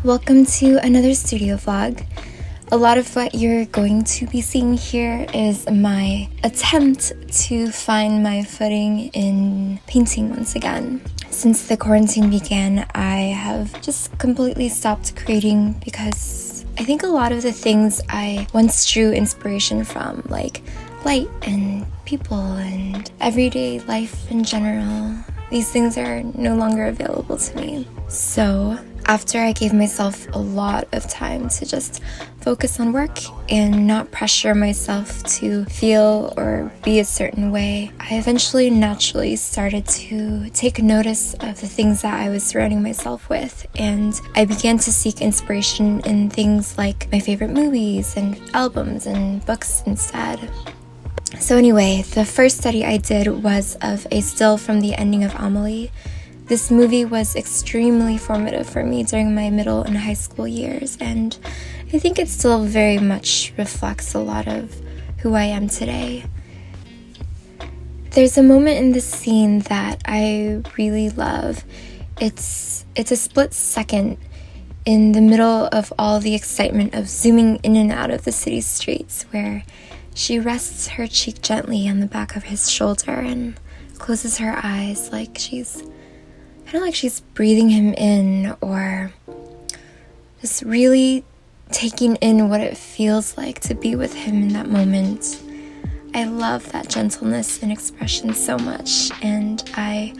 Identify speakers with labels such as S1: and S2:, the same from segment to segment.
S1: Welcome to another studio vlog. A lot of what you're going to be seeing here is my attempt to find my footing in painting once again. Since the quarantine began, I have just completely stopped creating because I think a lot of the things I once drew inspiration from, like light and people and everyday life in general, these things are no longer available to me. So after I gave myself a lot of time to just focus on work and not pressure myself to feel or be a certain way, I eventually naturally started to take notice of the things that I was surrounding myself with, and I began to seek inspiration in things like my favorite movies and albums and books instead. So anyway, the first study I did was of a still from the ending of Amelie. This movie was extremely formative for me during my middle and high school years, and I think it still very much reflects a lot of who I am today. There's a moment in this scene that I really love. It's a split second in the middle of all the excitement of zooming in and out of the city streets, where she rests her cheek gently on the back of his shoulder and closes her eyes like she's breathing him in, or just really taking in what it feels like to be with him in that moment. I love that gentleness and expression so much, and I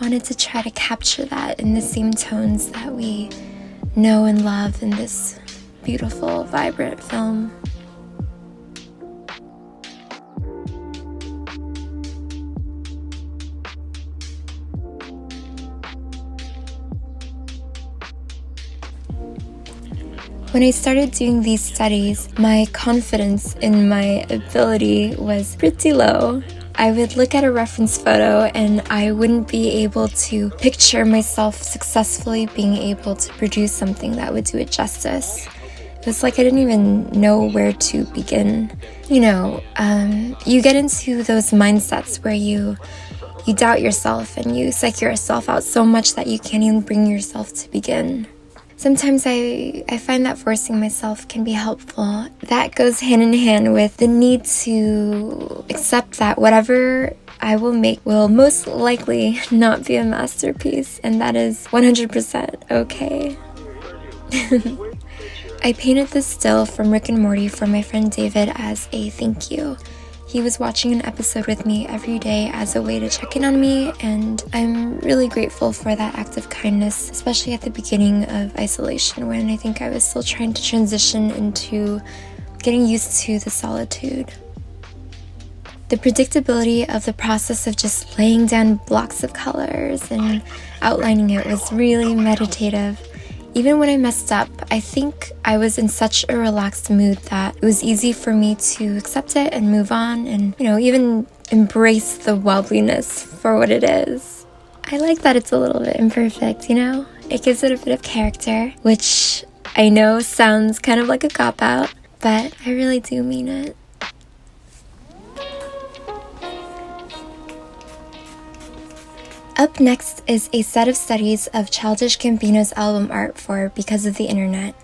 S1: wanted to try to capture that in the same tones that we know and love in this beautiful, vibrant film. When I started doing these studies, my confidence in my ability was pretty low. I would look at a reference photo and I wouldn't be able to picture myself successfully being able to produce something that would do it justice. It was like I didn't even know where to begin. You get into those mindsets where you doubt yourself and you psych yourself out so much that you can't even bring yourself to begin. Sometimes I find that forcing myself can be helpful. That goes hand in hand with the need to accept that whatever I will make will most likely not be a masterpiece, and that is 100% okay. I painted this still from Rick and Morty for my friend David as a thank you. He was watching an episode with me every day as a way to check in on me, and I'm really grateful for that act of kindness, especially at the beginning of isolation when I think I was still trying to transition into getting used to the solitude. The predictability of the process of just laying down blocks of colors and outlining it was really meditative. Even when I messed up, I think I was in such a relaxed mood that it was easy for me to accept it and move on and, even embrace the wobbliness for what it is. I like that it's a little bit imperfect, It gives it a bit of character, which I know sounds kind of like a cop-out, but I really do mean it. Up next is a set of studies of Childish Gambino's album art for Because of the Internet.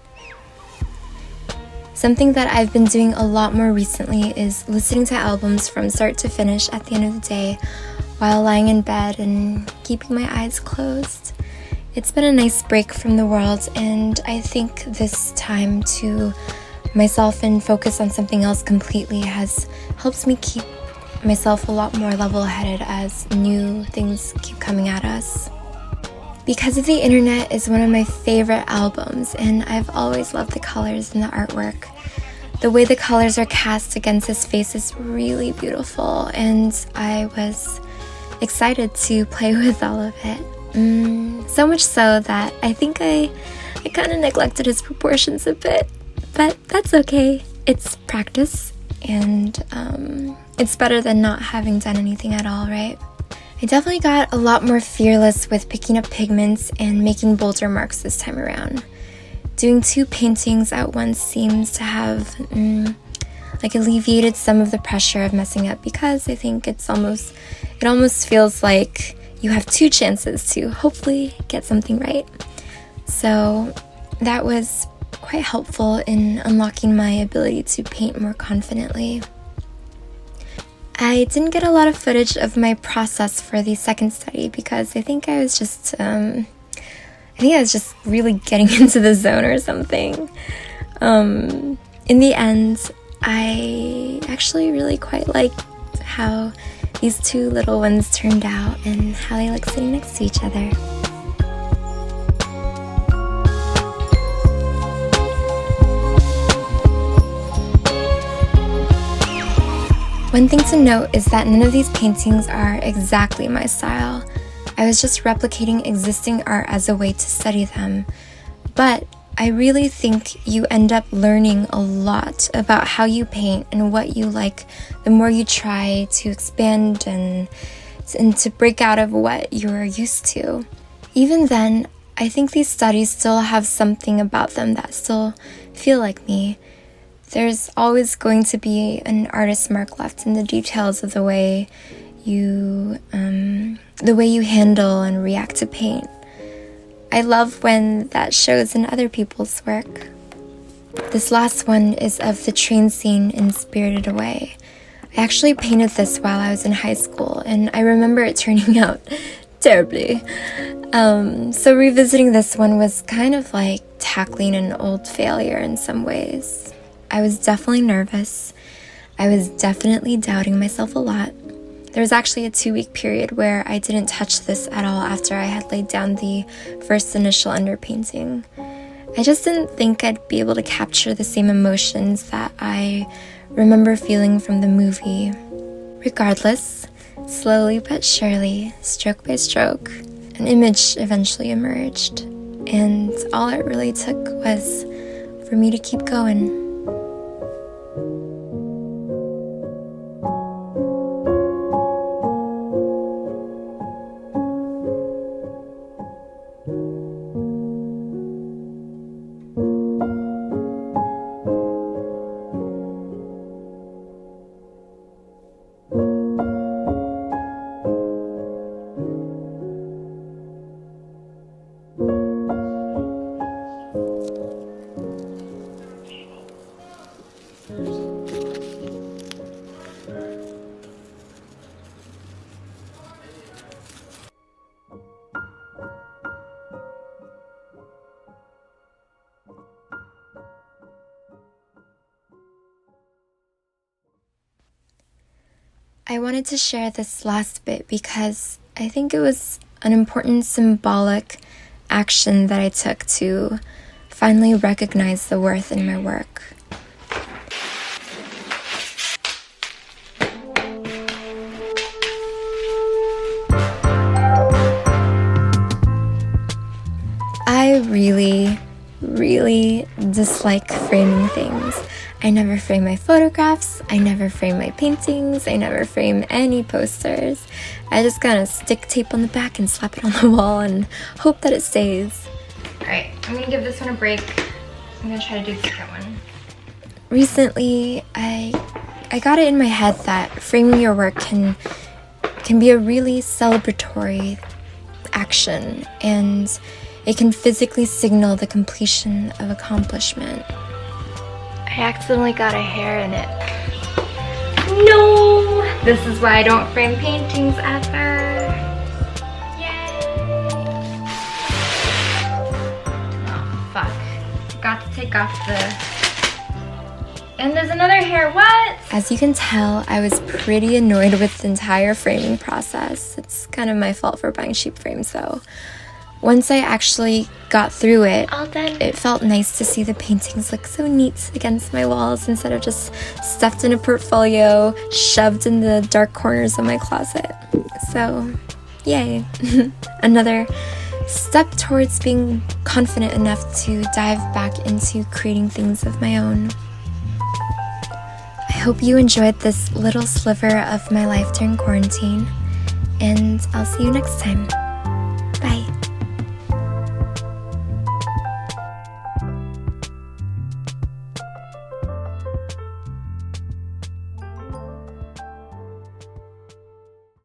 S1: Something that I've been doing a lot more recently is listening to albums from start to finish at the end of the day while lying in bed and keeping my eyes closed. It's been a nice break from the world, and I think this time to myself and focus on something else completely has helped me keep myself a lot more level-headed as new things keep coming at us. Because of the Internet is one of my favorite albums, and I've always loved the colors and the artwork. The way the colors are cast against his face is really beautiful, and I was excited to play with all of it. So much so that I think I kind of neglected his proportions a bit, but that's okay. It's practice, and it's better than not having done anything at all, right? I definitely got a lot more fearless with picking up pigments and making bolder marks this time around. Doing 2 paintings at once seems to have alleviated some of the pressure of messing up, because I think it almost feels like you have 2 chances to hopefully get something right. So that was quite helpful in unlocking my ability to paint more confidently. I didn't get a lot of footage of my process for the second study because I think I was just really getting into the zone or something. In the end, I actually really quite liked how these two little ones turned out and how they look sitting next to each other. One thing to note is that none of these paintings are exactly my style. I was just replicating existing art as a way to study them. But I really think you end up learning a lot about how you paint and what you like the more you try to expand and to break out of what you're used to. Even then, I think these studies still have something about them that still feel like me. There's always going to be an artist's mark left in the details of the way you handle and react to paint. I love when that shows in other people's work. This last one is of the train scene in Spirited Away. I actually painted this while I was in high school, and I remember it turning out terribly. So revisiting this one was kind of like tackling an old failure in some ways. I was definitely nervous. I was definitely doubting myself a lot. There was actually a 2-week period where I didn't touch this at all after I had laid down the first initial underpainting. I just didn't think I'd be able to capture the same emotions that I remember feeling from the movie. Regardless, slowly but surely, stroke by stroke, an image eventually emerged. And all it really took was for me to keep going. I wanted to share this last bit because I think it was an important symbolic action that I took to finally recognize the worth in my work. I really dislike framing things. I never frame my photographs, I never frame my paintings, I never frame any posters. I just kind of stick tape on the back and slap it on the wall and hope that it stays. Alright, I'm gonna give this one a break. I'm gonna try to do the second one. Recently, I got it in my head that framing your work can be a really celebratory action, and it can physically signal the completion of accomplishment. I accidentally got a hair in it. No! This is why I don't frame paintings ever. Yay! Oh, fuck. Forgot to take off the... And there's another hair, what? As you can tell, I was pretty annoyed with the entire framing process. It's kind of my fault for buying cheap frames though. Once I actually got through it, all done, it felt nice to see the paintings look so neat against my walls instead of just stuffed in a portfolio, shoved in the dark corners of my closet. So, yay. Another step towards being confident enough to dive back into creating things of my own. I hope you enjoyed this little sliver of my life during quarantine, and I'll see you next time.